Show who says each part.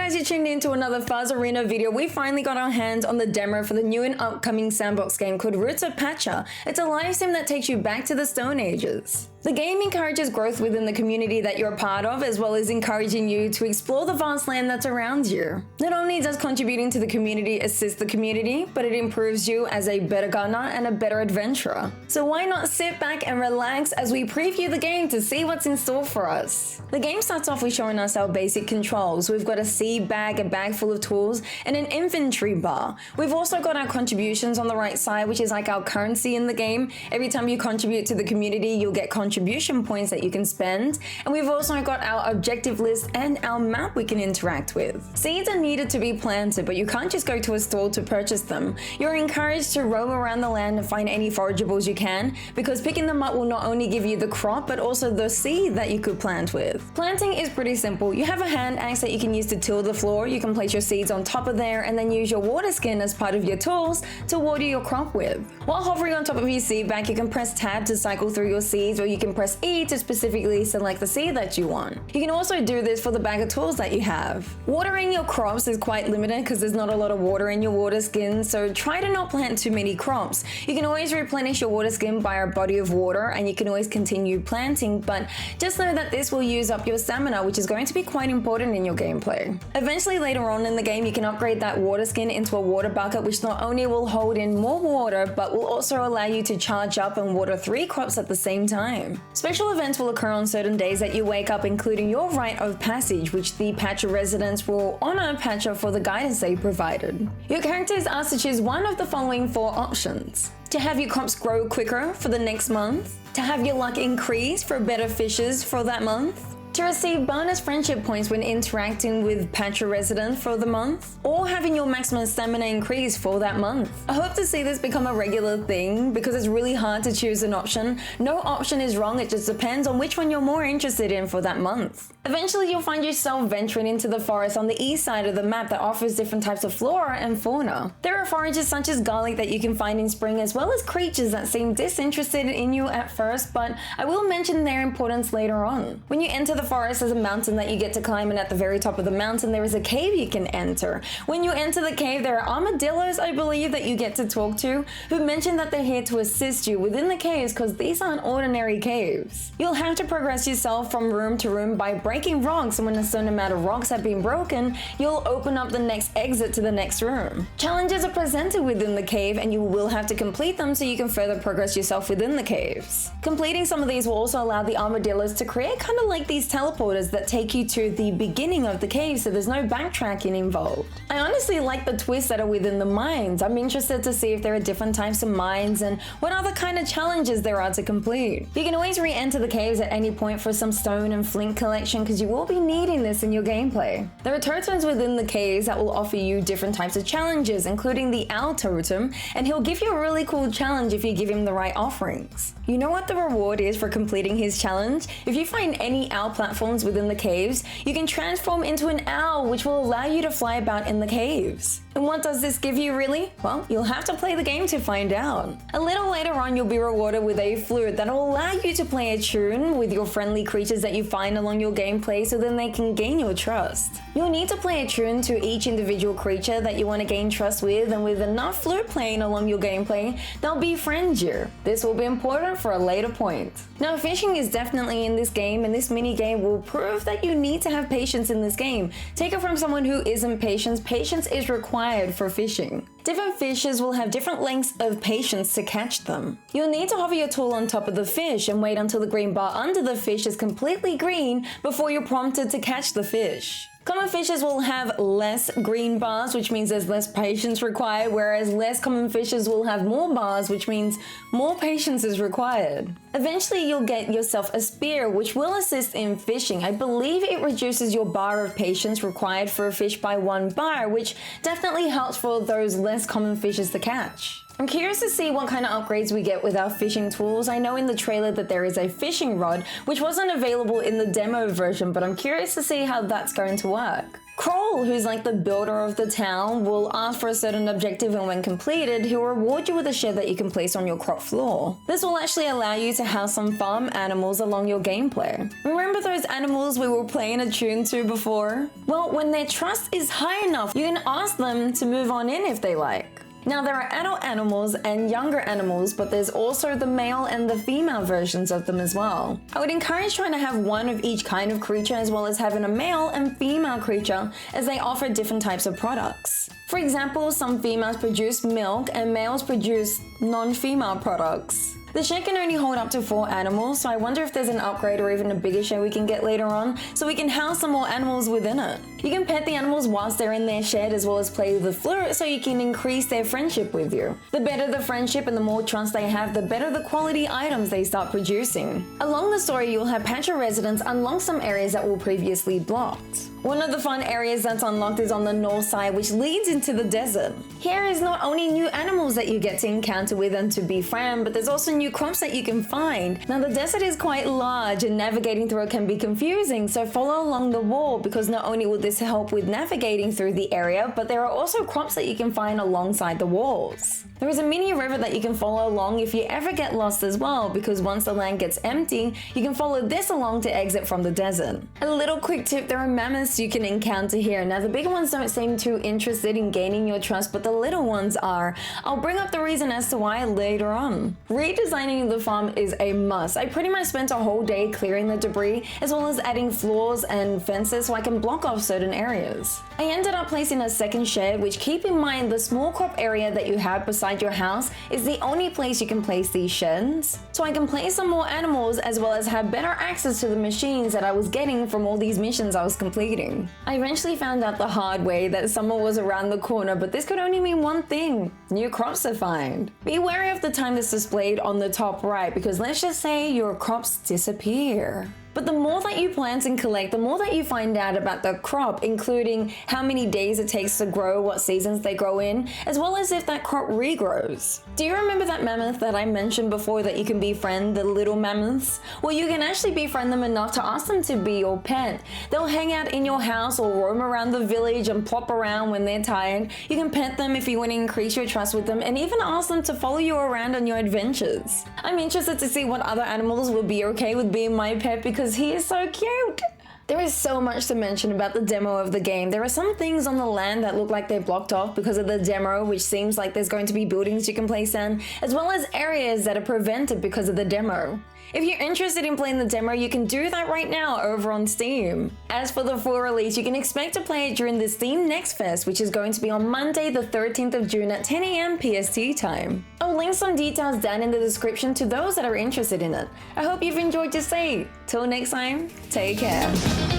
Speaker 1: guys, you're tuned in to another 𝓗𝓸𝓬𝓼 video. We finally got our hands on the demo for the new and upcoming sandbox game called Roots of Pacha. It's a live sim that takes you back to the Stone Ages. The game encourages growth within the community that you're a part of, as well as encouraging you to explore the vast land that's around you. Not only does contributing to the community assist the community, but it improves you as a better gardener and a better adventurer. So why not sit back and relax as we preview the game to see what's in store for us. The game starts off with showing us our basic controls. We've got a seed bag, a bag full of tools, and an inventory bar. We've also got our contributions on the right side, which is like our currency in the game. Every time you contribute to the community, you'll get contribution points that you can spend. And we've also got our objective list and our map we can interact with. Seeds are needed to be planted, but you can't just go to a store to purchase them. You're encouraged to roam around the land and find any forageables you can, because picking them up will not only give you the crop, but also the seed that you could plant with. Planting is pretty simple. You have a hand axe that you can use to till the floor. You can place your seeds on top of there and then use your water skin as part of your tools to water your crop with. While hovering on top of your seed bag, you can press tab to cycle through your seeds, or you can press E to specifically select the seed that you want. You can also do this for the bag of tools that you have. Watering your crops is quite limited because there's not a lot of water in your water skin, so try to not plant too many crops. You can always replenish your water skin by a body of water, and you can always continue planting, but just know that this will use up your stamina, which is going to be quite important in your gameplay. Eventually later on in the game, you can upgrade that water skin into a water bucket, which not only will hold in more water, but will also allow you to charge up and water 3 crops at the same time. Special events will occur on certain days that you wake up, including your rite of passage, which the Pacha residents will honor Pacha for the guidance they provided. Your character is asked to choose one of the following 4 options: to have your crops grow quicker for the next month, to have your luck increase for better fishes for that month, to receive bonus friendship points when interacting with Pacha residents for the month, or having your maximum stamina increase for that month. I hope to see this become a regular thing because it's really hard to choose an option. No option is wrong, it just depends on which one you're more interested in for that month. Eventually you'll find yourself venturing into the forest on the east side of the map that offers different types of flora and fauna. There are forages such as garlic that you can find in spring, as well as creatures that seem disinterested in you at first, but I will mention their importance later on. When you enter the forest, there's a mountain that you get to climb, and at the very top of the mountain there is a cave you can enter. When you enter the cave, there are armadillos, I believe, that you get to talk to, who mention that they're here to assist you within the caves because these aren't ordinary caves. You'll have to progress yourself from room to room by breaking rocks, and when a certain amount of rocks have been broken, you'll open up the next exit to the next room. Challenges are presented within the cave, and you will have to complete them so you can further progress yourself within the caves. Completing some of these will also allow the armadillos to create kind of like these teleporters that take you to the beginning of the cave, so there's no backtracking involved. I honestly like the twists that are within the mines. I'm interested to see if there are different types of mines and what other kind of challenges there are to complete. You can always re-enter the caves at any point for some stone and flint collection, because you will be needing this in your gameplay. There are totems within the caves that will offer you different types of challenges, including the owl totem, and he'll give you a really cool challenge if you give him the right offerings. You know what the reward is for completing his challenge? If you find any owl platforms within the caves, you can transform into an owl, which will allow you to fly about in the caves. And what does this give you really? Well, you'll have to play the game to find out. A little later on, you'll be rewarded with a flute that will allow you to play a tune with your friendly creatures that you find along your gameplay, so then they can gain your trust. You'll need to play a tune to each individual creature that you want to gain trust with, and with enough flute playing along your gameplay, they'll befriend you. This will be important for a later point. Now, fishing is definitely in this game, and this mini game will prove that you need to have patience in this game. Take it from someone who isn't patient, patience is required for fishing. Different fishes will have different lengths of patience to catch them. You'll need to hover your tool on top of the fish and wait until the green bar under the fish is completely green before you're prompted to catch the fish. Common fishes will have less green bars, which means there's less patience required, whereas less common fishes will have more bars, which means more patience is required. Eventually, you'll get yourself a spear, which will assist in fishing. I believe it reduces your bar of patience required for a fish by 1 bar, which definitely helps for those less common fishes to catch. I'm curious to see what kind of upgrades we get with our fishing tools. I know in the trailer that there is a fishing rod, which wasn't available in the demo version, but I'm curious to see how that's going to work. Kroll, who's like the builder of the town, will ask for a certain objective, and when completed, he'll reward you with a shed that you can place on your crop floor. This will actually allow you to house some farm animals along your gameplay. Remember those animals we were playing a tune to before? Well, when their trust is high enough, you can ask them to move on in if they like. Now, there are adult animals and younger animals, but there's also the male and the female versions of them as well. I would encourage trying to have one of each kind of creature, as well as having a male and female creature, as they offer different types of products. For example, some females produce milk and males produce non-female products. The shed can only hold up to 4 animals, so I wonder if there's an upgrade or even a bigger shed we can get later on, so we can house some more animals within it. You can pet the animals whilst they're in their shed, as well as play with the flute, so you can increase their friendship with you. The better the friendship and the more trust they have, the better the quality items they start producing. Along the story, you'll have Pacha residents unlock some areas that were previously blocked. One of the fun areas that's unlocked is on the north side, which leads into the desert. Here is not only new animals that you get to encounter with and to befriend, but there's also new crops that you can find. Now, the desert is quite large and navigating through it can be confusing, so follow along the wall, because not only will this help with navigating through the area, but there are also crops that you can find alongside the walls. There is a mini river that you can follow along if you ever get lost as well, because once the land gets empty, you can follow this along to exit from the desert. A little quick tip, there are mammoths you can encounter here. Now, the bigger ones don't seem too interested in gaining your trust, but the little ones are. I'll bring up the reason as to why later on. Redesigning the farm is a must. I pretty much spent a whole day clearing the debris, as well as adding floors and fences so I can block off certain areas. I ended up placing a second shed, which, keep in mind, the small crop area that you have beside your house is the only place you can place these sheds. So I can place some more animals, as well as have better access to the machines that I was getting from all these missions I was completing. I eventually found out the hard way that summer was around the corner, but this could only mean one thing: new crops to find. Be wary of the time that's displayed on the top right, because let's just say your crops disappear. But the more that you plant and collect, the more that you find out about the crop, including how many days it takes to grow, what seasons they grow in, as well as if that crop regrows. Do you remember that mammoth that I mentioned before that you can befriend, the little mammoths? Well, you can actually befriend them enough to ask them to be your pet. They'll hang out in your house or roam around the village and plop around when they're tired. You can pet them if you want to increase your trust with them, and even ask them to follow you around on your adventures. I'm interested to see what other animals will be okay with being my pet, because he is so cute. There is so much to mention about the demo of the game. There are some things on the land that look like they're blocked off because of the demo, which seems like there's going to be buildings you can place in, as well as areas that are prevented because of the demo. If you're interested in playing the demo, you can do that right now over on Steam. As for the full release, you can expect to play it during the Steam Next Fest, which is going to be on Monday the 13th of June at 10 AM PST time. I'll link some details down in the description to those that are interested in it. I hope you've enjoyed your stay. Till next time, take care.